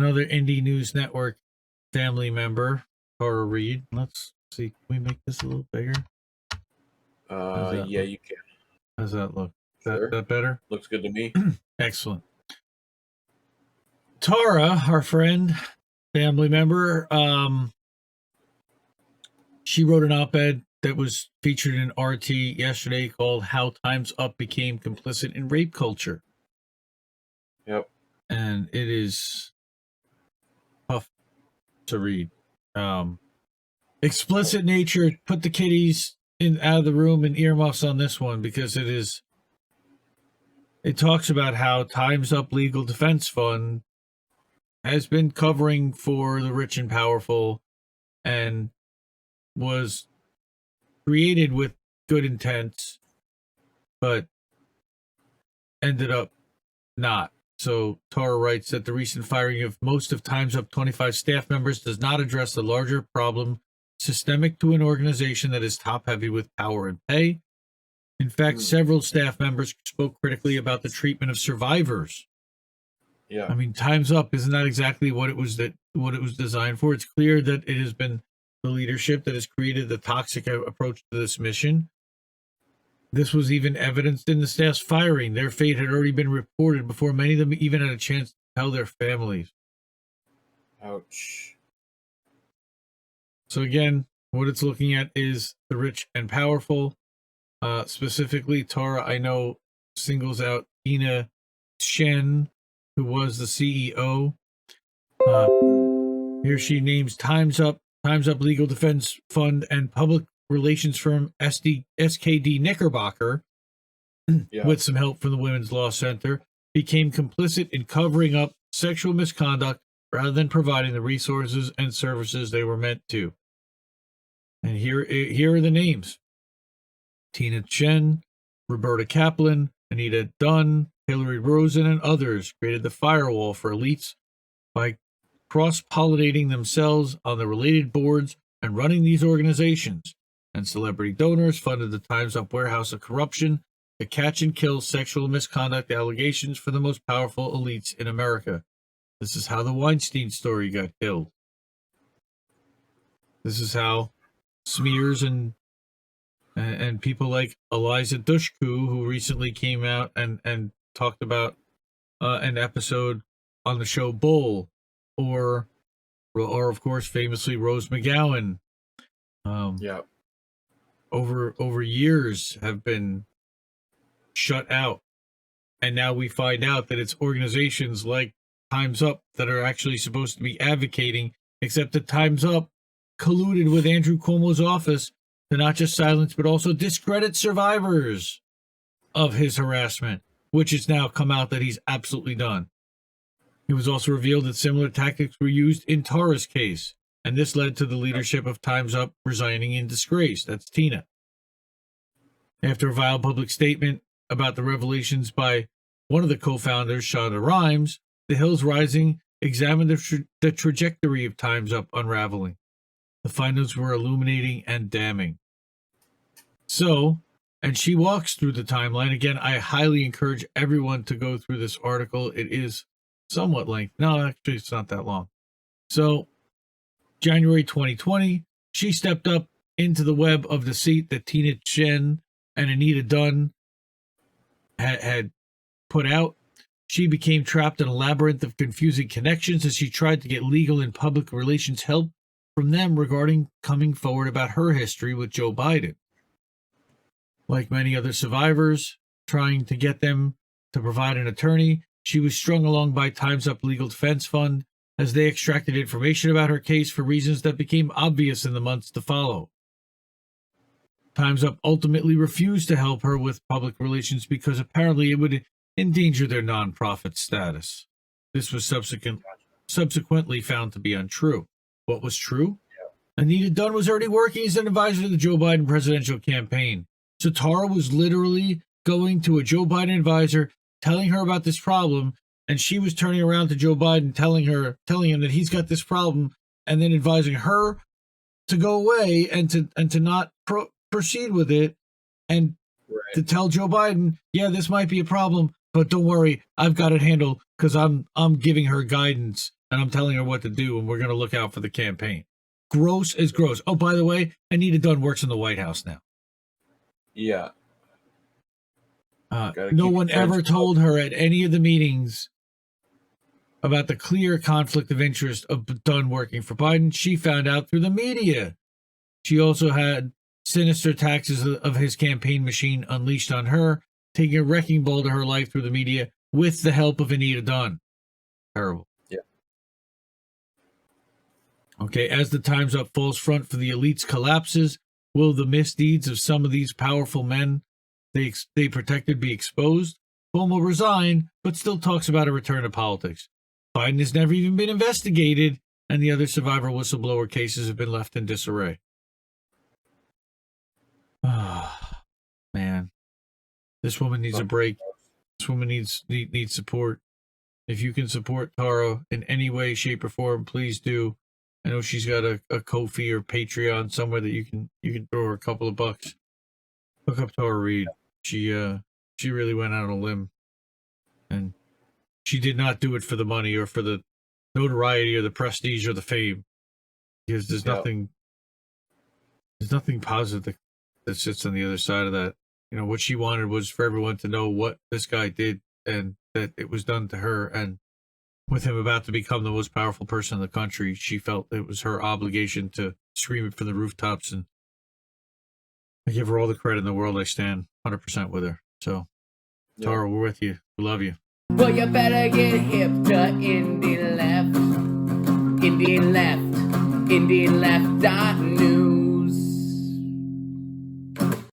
another Indie News Network family member, Tara Reade. Let's see. Can we make this a little bigger? Yeah, you can. How does that look? Sure. That better? Looks good to me. Excellent. Tara, our friend, family member, she wrote an op-ed that was featured in RT yesterday called "How Time's Up Became Complicit in Rape Culture." Yep. And it is tough to read. Explicit nature. Put the kiddies out of the room and earmuffs on this one, because it talks about how Time's Up Legal Defense Fund has been covering for the rich and powerful and was created with good intents, but ended up not. So Tara writes that the recent firing of most of Time's Up 25 staff members does not address the larger problem systemic to an organization that is top-heavy with power and pay. In fact, several staff members spoke critically about the treatment of survivors. Yeah. I mean, Time's Up isn't that exactly what it was designed for? It's clear that it has been the leadership that has created the toxic approach to this mission. This was even evidenced in the staff's firing. Their fate had already been reported before many of them even had a chance to tell their families. Ouch. So again, what it's looking at is the rich and powerful. Specifically, Tara, I know, singles out Tina Shen, who was the CEO. Here she names Time's Up Legal Defense Fund and public relations firm SKD Knickerbocker, with some help from the Women's Law Center, became complicit in covering up sexual misconduct rather than providing the resources and services they were meant to. And here are the names: Tina Chen, Roberta Kaplan, Anita Dunn, Hillary Rosen, and others created the firewall for elites by cross-pollinating themselves on the related boards and running these organizations. And celebrity donors funded the Time's Up warehouse of corruption to catch and kill sexual misconduct allegations for the most powerful elites in America. This is how the Weinstein story got killed. This is how smears and people like Eliza Dushku, who recently came out and talked about an episode on the show Bull, or of course famously Rose McGowan, over years have been shut out, and now we find out that it's organizations like Time's Up that are actually supposed to be advocating, except that Time's Up colluded with Andrew Cuomo's office to not just silence but also discredit survivors of his harassment, which has now come out that he's absolutely done. It was also revealed that similar tactics were used in Tara's case, and this led to the leadership of Time's Up resigning in disgrace. That's Tina. After a vile public statement about the revelations by one of the co-founders, Shonda Rhimes, the Hills Rising examined the trajectory of Time's Up unraveling. The findings were illuminating and damning. So, and she walks through the timeline. Again, I highly encourage everyone to go through this article. It is somewhat lengthy. No, actually, it's not that long. So, January 2020, she stepped up into the web of deceit that Tina Chen and Anita Dunn had put out. She became trapped in a labyrinth of confusing connections as she tried to get legal and public relations help from them regarding coming forward about her history with Joe Biden. Like many other survivors, trying to get them to provide an attorney, she was strung along by Time's Up Legal Defense Fund as they extracted information about her case for reasons that became obvious in the months to follow. Time's Up ultimately refused to help her with public relations because apparently it would endanger their nonprofit status. This was subsequently found to be untrue. What was true? Anita Dunn was already working as an advisor to the Joe Biden presidential campaign. So Tara was literally going to a Joe Biden advisor, telling her about this problem, and she was turning around to Joe Biden, telling him that he's got this problem, and then advising her to go away and to not proceed with it, and to tell Joe Biden, yeah, this might be a problem, but don't worry, I've got it handled because I'm giving her guidance and I'm telling her what to do, and we're going to look out for the campaign. Gross is gross. Oh, by the way, Anita Dunn works in the White House now. Yeah. No one ever told her at any of the meetings about the clear conflict of interest of Dunn working for Biden. She found out through the media. She also had sinister attacks of his campaign machine unleashed on her, taking a wrecking ball to her life through the media with the help of Anita Dunn. Terrible. Yeah. Okay, as the Time's Up false front for the elites collapses, will the misdeeds of some of these powerful men they protected be exposed? Cuomo resigned, but still talks about a return to politics. Biden has never even been investigated, and the other survivor whistleblower cases have been left in disarray. Ah, man. This woman needs a break. This woman needs support. If you can support Tara in any way, shape, or form, please do. I know she's got a Ko-fi or Patreon somewhere that you can throw her a couple of bucks. Hook up Tara Reade. She really went out on a limb, and she did not do it for the money or for the notoriety or the prestige or the fame, because there's nothing positive that sits on the other side of that. You know, what she wanted was for everyone to know what this guy did and that it was done to her. And with him about to become the most powerful person in the country, she felt it was her obligation to scream it from the rooftops. And I give her all the credit in the world. I stand 100% with her. So, Tara, we're with you. We love you. Well, you better get hip to Indie Left. Indie Left. Indie Left.news.